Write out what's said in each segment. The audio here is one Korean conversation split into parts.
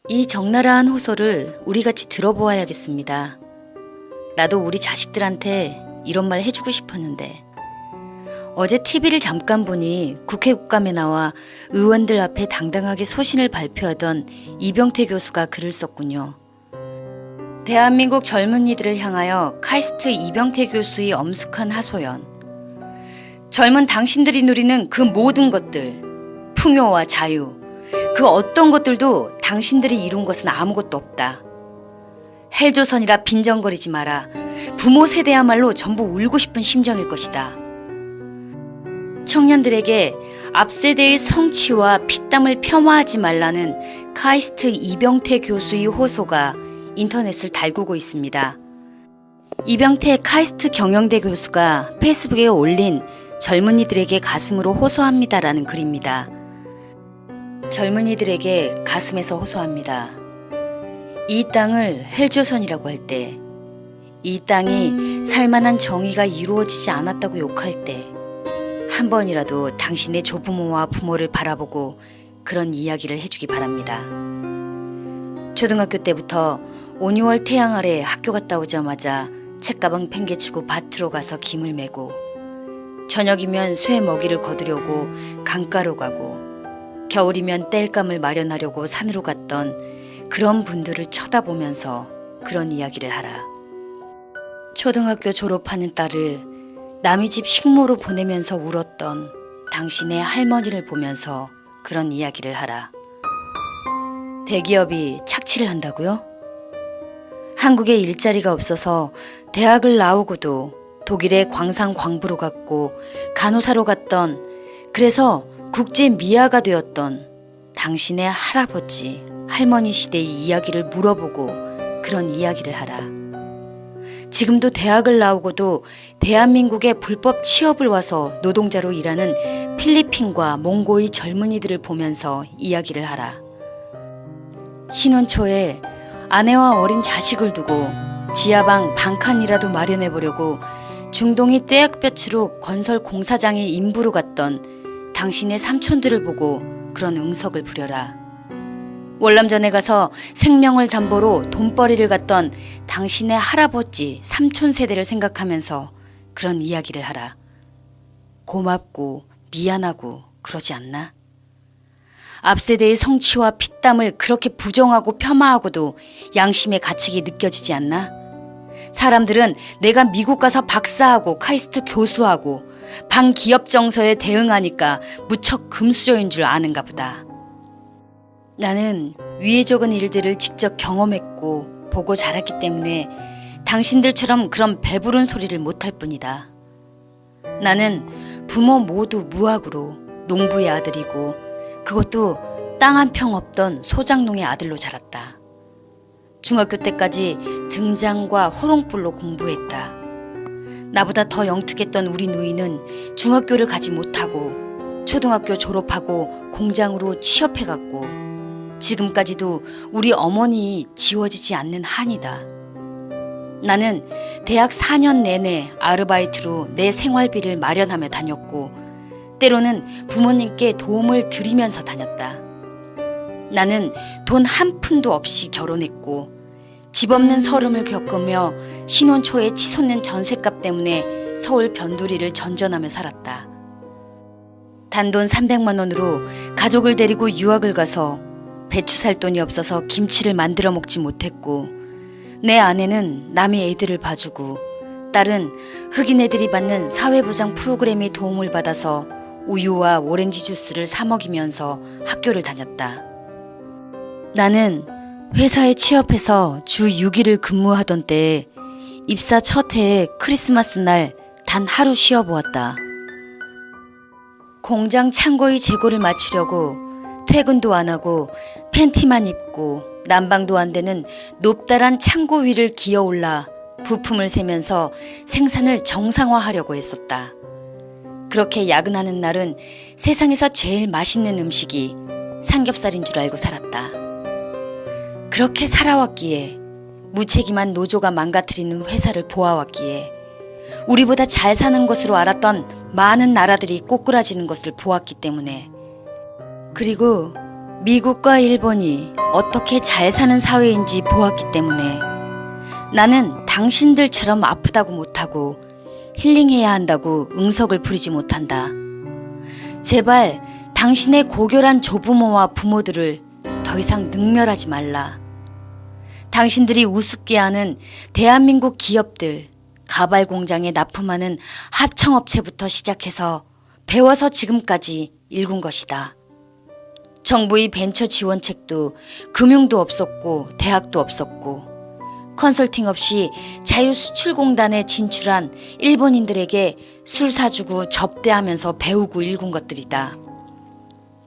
이 적나라한 호소를 우리같이 들어보아야겠습니다. 나도 우리 자식들한테 이런 말 해주고 싶었는데 어제 TV를 잠깐 보니 국회 국감에 나와 의원들 앞에 당당하게 소신을 발표하던 이병태 교수가 글을 썼군요. 대한민국 젊은이들을 향하여 카이스트 이병태 교수의 엄숙한 하소연. 젊은 당신들이 누리는 그 모든 것들, 풍요와 자유, 그 어떤 것들도 당신들이 이룬 것은 아무것도 없다. 헬조선이라 빈정거리지 마라. 부모 세대야말로 전부 울고 싶은 심정일 것이다. 청년들에게 앞세대의 성취와 피땀을 폄하하지 말라는 카이스트 이병태 교수의 호소가 인터넷을 달구고 있습니다. 이병태 카이스트 경영대 교수가 페이스북에 올린 젊은이들에게 가슴으로 호소합니다라는 글입니다. 젊은이들에게 가슴에서 호소합니다. 이 땅을 헬조선이라고 할 때, 이 땅이 살만한 정의가 이루어지지 않았다고 욕할 때, 한 번이라도 당신의 조부모와 부모를 바라보고 그런 이야기를 해주기 바랍니다. 초등학교 때부터 5, 6월 태양 아래 학교 갔다 오자마자 책가방 팽개치고 밭으로 가서 김을 메고, 저녁이면 쇠 먹이를 거두려고 강가로 가고, 겨울이면 땔감을 마련하려고 산으로 갔던 그런 분들을 쳐다보면서 그런 이야기를 하라. 초등학교 졸업하는 딸을 남의 집 식모로 보내면서 울었던 당신의 할머니를 보면서 그런 이야기를 하라. 대기업이 착취를 한다고요? 한국에 일자리가 없어서 대학을 나오고도 독일의 광산 광부로 갔고 간호사로 갔던, 그래서 국제 미아가 되었던 당신의 할아버지, 할머니 시대의 이야기를 물어보고 그런 이야기를 하라. 지금도 대학을 나오고도 대한민국에 불법 취업을 와서 노동자로 일하는 필리핀과 몽고의 젊은이들을 보면서 이야기를 하라. 신혼 초에 아내와 어린 자식을 두고 지하방 반칸이라도 마련해 보려고 중동의 떼약볕으로 건설 공사장에 임부로 갔던 당신의 삼촌들을 보고 그런 응석을 부려라. 월남전에 가서 생명을 담보로 돈벌이를 갔던 당신의 할아버지, 삼촌 세대를 생각하면서 그런 이야기를 하라. 고맙고 미안하고 그러지 않나? 앞세대의 성취와 피땀을 그렇게 부정하고 폄하하고도 양심의 가책이 느껴지지 않나? 사람들은 내가 미국 가서 박사하고 카이스트 교수하고 반기업 정서에 대응하니까 무척 금수저인 줄 아는가 보다. 나는 위에 적은 일들을 직접 경험했고 보고 자랐기 때문에 당신들처럼 그런 배부른 소리를 못할 뿐이다. 나는 부모 모두 무학으로 농부의 아들이고 그것도 땅 한 평 없던 소장농의 아들로 자랐다. 중학교 때까지 등장과 호롱불로 공부했다. 나보다 더 영특했던 우리 누이는 중학교를 가지 못하고 초등학교 졸업하고 공장으로 취업해갔고 지금까지도 우리 어머니 지워지지 않는 한이다. 나는 대학 4년 내내 아르바이트로 내 생활비를 마련하며 다녔고 때로는 부모님께 도움을 드리면서 다녔다. 나는 돈 한 푼도 없이 결혼했고 집 없는 서름을 겪으며 신혼 초에 치솟는 전셋값 때문에 서울 변두리를 전전하며 살았다. 단돈 300만 원으로 가족을 데리고 유학을 가서 배추 살 돈이 없어서 김치를 만들어 먹지 못했고 내 아내는 남의 애들을 봐주고 딸은 흑인 애들이 받는 사회보장 프로그램의 도움을 받아서 우유와 오렌지 주스를 사 먹이면서 학교를 다녔다. 나는 회사에 취업해서 주 6일을 근무하던 때에 입사 첫 해에 크리스마스 날 단 하루 쉬어보았다. 공장 창고의 재고를 맞추려고 퇴근도 안 하고 팬티만 입고 난방도 안 되는 높다란 창고 위를 기어올라 부품을 세면서 생산을 정상화하려고 했었다. 그렇게 야근하는 날은 세상에서 제일 맛있는 음식이 삼겹살인 줄 알고 살았다. 그렇게 살아왔기에, 무책임한 노조가 망가뜨리는 회사를 보아왔기에, 우리보다 잘 사는 것으로 알았던 많은 나라들이 꼬꾸라지는 것을 보았기 때문에, 그리고 미국과 일본이 어떻게 잘 사는 사회인지 보았기 때문에 나는 당신들처럼 아프다고 못하고 힐링해야 한다고 응석을 부리지 못한다. 제발 당신의 고결한 조부모와 부모들을 더 이상 능멸하지 말라. 당신들이 우습게 하는 대한민국 기업들, 가발 공장에 납품하는 하청업체부터 시작해서 배워서 지금까지 일군 것이다. 정부의 벤처 지원책도 금융도 없었고 대학도 없었고 컨설팅 없이 자유수출공단에 진출한 일본인들에게 술 사주고 접대하면서 배우고 일군 것들이다.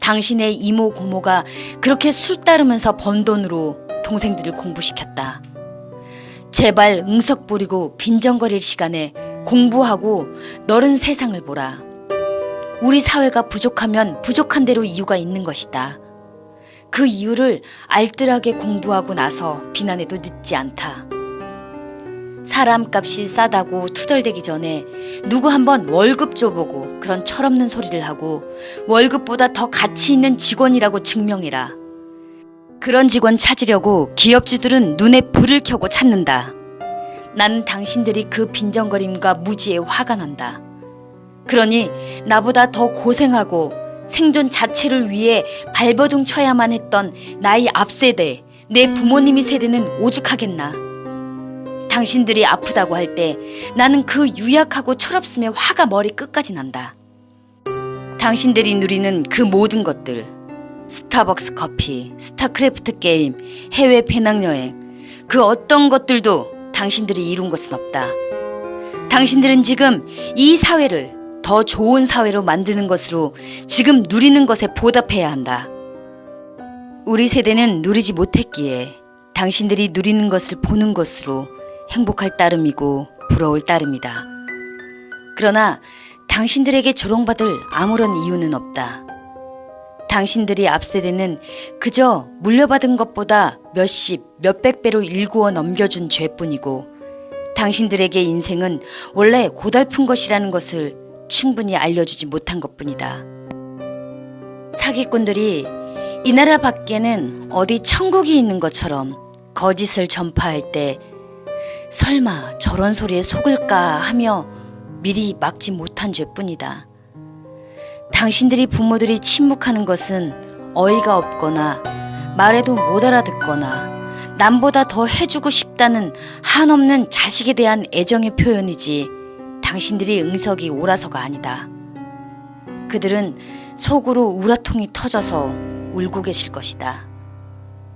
당신의 이모 고모가 그렇게 술 따르면서 번 돈으로 동생들을 공부시켰다. 제발 응석 부리고 빈정거릴 시간에 공부하고 너른 세상을 보라. 우리 사회가 부족하면 부족한 대로 이유가 있는 것이다. 그 이유를 알뜰하게 공부하고 나서 비난해도 늦지 않다. 사람값이 싸다고 투덜대기 전에 누구 한번 월급 줘보고 그런 철없는 소리를 하고 월급보다 더 가치 있는 직원이라고 증명해라. 그런 직원 찾으려고 기업주들은 눈에 불을 켜고 찾는다. 나는 당신들이 그 빈정거림과 무지에 화가 난다. 그러니 나보다 더 고생하고 생존 자체를 위해 발버둥 쳐야만 했던 나의 앞세대, 내 부모님이 세대는 오죽하겠나. 당신들이 아프다고 할 때 나는 그 유약하고 철없음에 화가 머리 끝까지 난다. 당신들이 누리는 그 모든 것들, 스타벅스 커피, 스타크래프트 게임, 해외 배낭여행, 그 어떤 것들도 당신들이 이룬 것은 없다. 당신들은 지금 이 사회를 더 좋은 사회로 만드는 것으로 지금 누리는 것에 보답해야 한다. 우리 세대는 누리지 못했기에 당신들이 누리는 것을 보는 것으로 행복할 따름이고 부러울 따름이다. 그러나 당신들에게 조롱받을 아무런 이유는 없다. 당신들이 앞세대는 그저 물려받은 것보다 몇십, 몇백 배로 일구어 넘겨준 죄뿐이고 당신들에게 인생은 원래 고달픈 것이라는 것을 충분히 알려주지 못한 것뿐이다. 사기꾼들이 이 나라 밖에는 어디 천국이 있는 것처럼 거짓을 전파할 때 설마 저런 소리에 속을까 하며 미리 막지 못한 죄뿐이다. 당신들이 부모들이 침묵하는 것은 어이가 없거나 말해도 못 알아듣거나 남보다 더 해주고 싶다는 한없는 자식에 대한 애정의 표현이지 당신들이 응석이 옳아서가 아니다. 그들은 속으로 우라통이 터져서 울고 계실 것이다.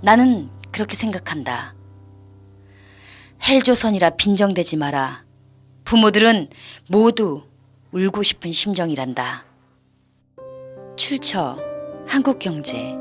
나는 그렇게 생각한다. 헬조선이라 빈정대지 마라. 부모들은 모두 울고 싶은 심정이란다. 출처 한국경제